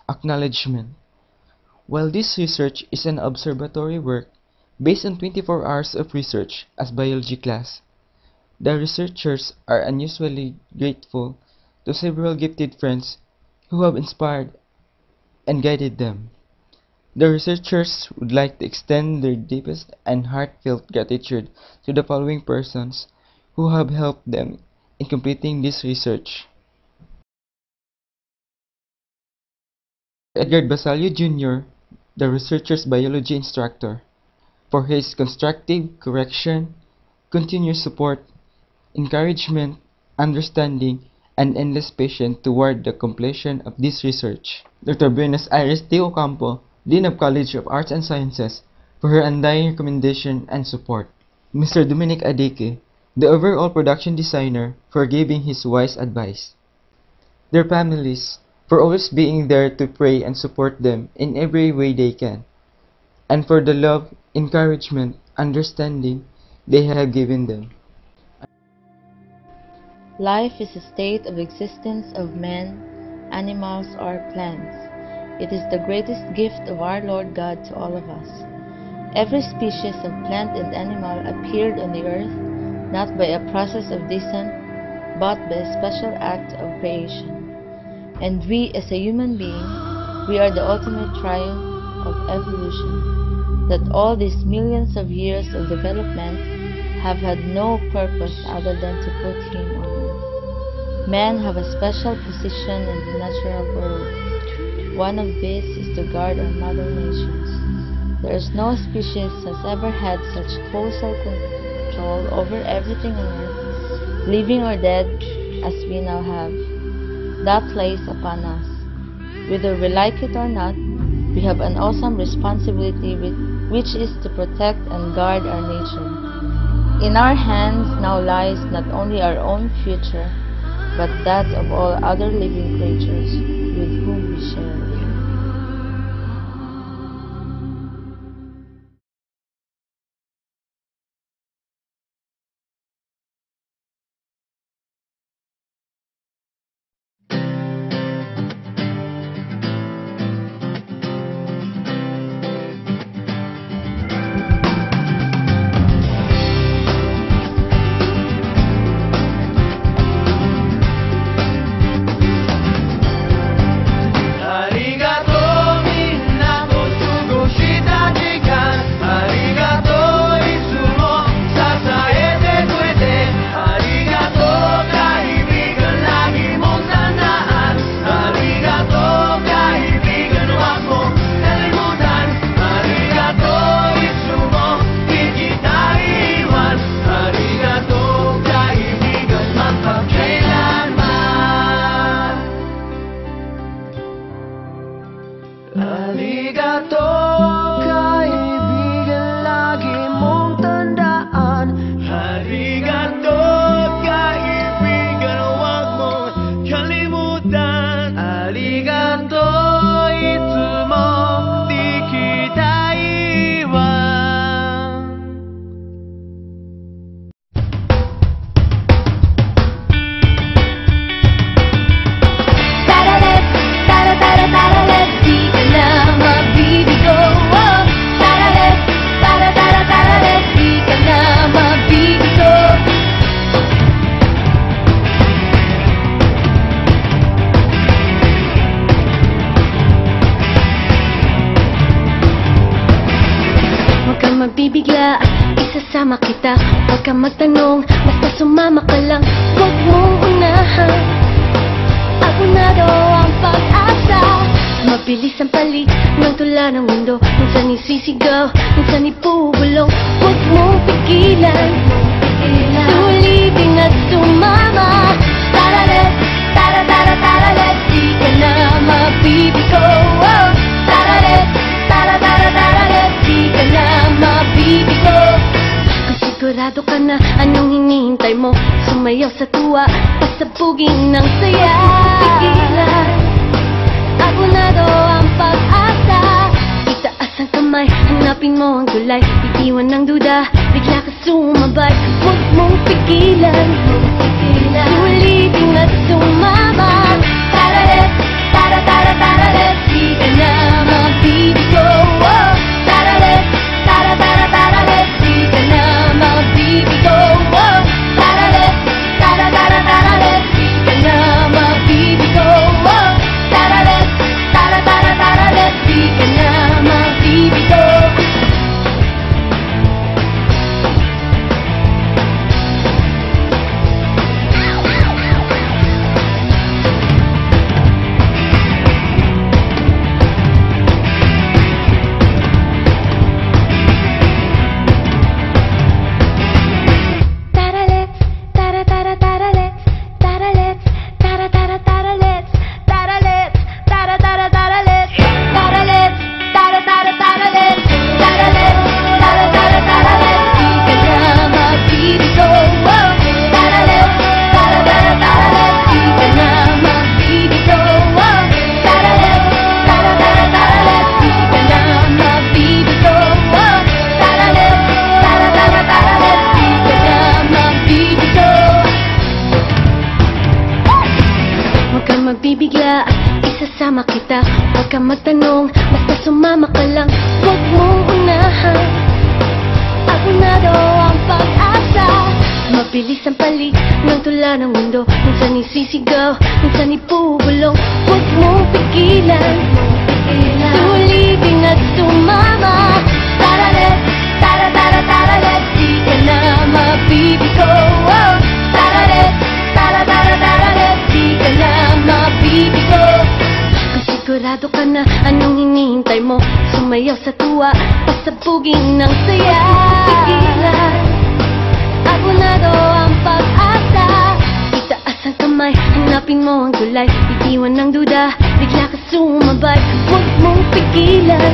Acknowledgement. While this research is an observatory work based on 24 hours of research as biology class, the researchers are unusually grateful to several gifted friends who have inspired and guided them. The researchers would like to extend their deepest and heartfelt gratitude to the following persons who have helped them in completing this research. Edgar Basalio Jr., the researcher's biology instructor, for his constructive correction, continuous support, encouragement, understanding, and endless patience toward the completion of this research. Dr. Buenos Aires T. Ocampo, Dean of College of Arts and Sciences, for her undying recommendation and support. Mr. Dominic Adeke, the overall production designer, for giving his wise advice. Their families, for always being there to pray and support them in every way they can, and for the love, encouragement, understanding they have given them. Life is a state of existence of men, animals, or plants. It is the greatest gift of our Lord God to all of us. Every species of plant and animal appeared on the earth, not by a process of descent, but by a special act of creation. And we, as a human being, we are the ultimate triumph of evolution, that all these millions of years of development have had no purpose other than to put him on earth. Men have a special position in the natural world. One of these is to guard our mother natures. There is no species has ever had such colossal control over everything on earth, living or dead, as we now have. That lays upon us. Whether we like it or not, we have an awesome responsibility which is to protect and guard our nature. In our hands now lies not only our own future, but that of all other living creatures with whom we share. Arigato, kaibigan, lagi mong tandaan. Arigato, kaibigan, huwag mong kalimutan. Arigato, itsumo di kita iwan. Taralet, tara-tara-taralet, di ka na mabibigo. Oh, taralet, tara-tara-taralet, di ka na mabibigo. Huwag kang magbibigla, isasama kita. Huwag kang magtanong, basta sumama ka lang. Huwag mong unahan, abunado ang pag-asa. Mabilis ang palit ng tula ng mundo. Minsan isisigaw, minsan ipubulong. Huwag mong pigilan, sulitin at sumama. Taralet, tara-tara-taralet, di ka na mabibigo. Oh, taralet, tara-tara-taralet, di ka na mabibigo. Kung sigurado ka na anong hinihintay mo, sumayaw sa tuwa, pasabugin ng saya. Pigilan, abunado ang pag-asa. Itaas ang kamay, hanapin mo ang tulay. Iiwan ng duda, bigla ka sumabay. Huwag mong pigilan, sulitin at sumama. Taralet, tara-tara-taralet, di isasama kita. Huwag kang magtanong, basta sumama ka lang. Huwag mong unahan, ako na daw ang pag-asa. Mabilis ang palig ng tula ng mundo. Minsan isisigaw, minsan ipubulong. Huwag mong pigilan, tulibing at sumama. Tararet, tara-tara-tararet, di ka na mabibigo. Oh, tararet, tara-tara-tararet, di ka na mabibigo. Kung sigurado ka na, anong hinihintay mo? Sumayaw sa tuwa, pasabugin ng saya. Pigilan, ako na daw ang pag-asa. Itaas ang kamay, hanapin mo ang tulay. Itiwan ng duda, bigla ka sumabay. Huwag mong pigilan.